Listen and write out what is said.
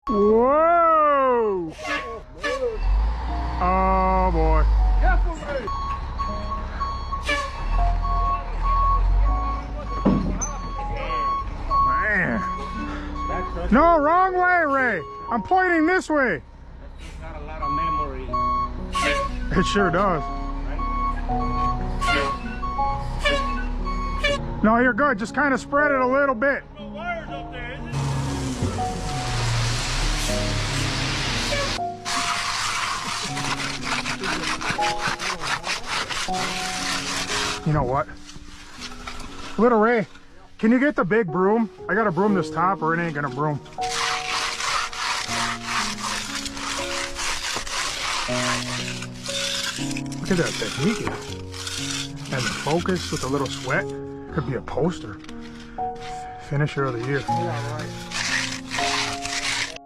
Whoa! Oh boy. Man. No, wrong way, Ray. I'm pointing this way. Got a lot of memory. It sure does. No, you're good. Just kind of spread it a little bit. No wires up there, is it? You know what? Little Ray, can you get the big broom? I gotta broom this top or it ain't gonna broom. Look at that technique. And the focus with a little sweat. Could be a poster. Finisher of the year. Yeah, right.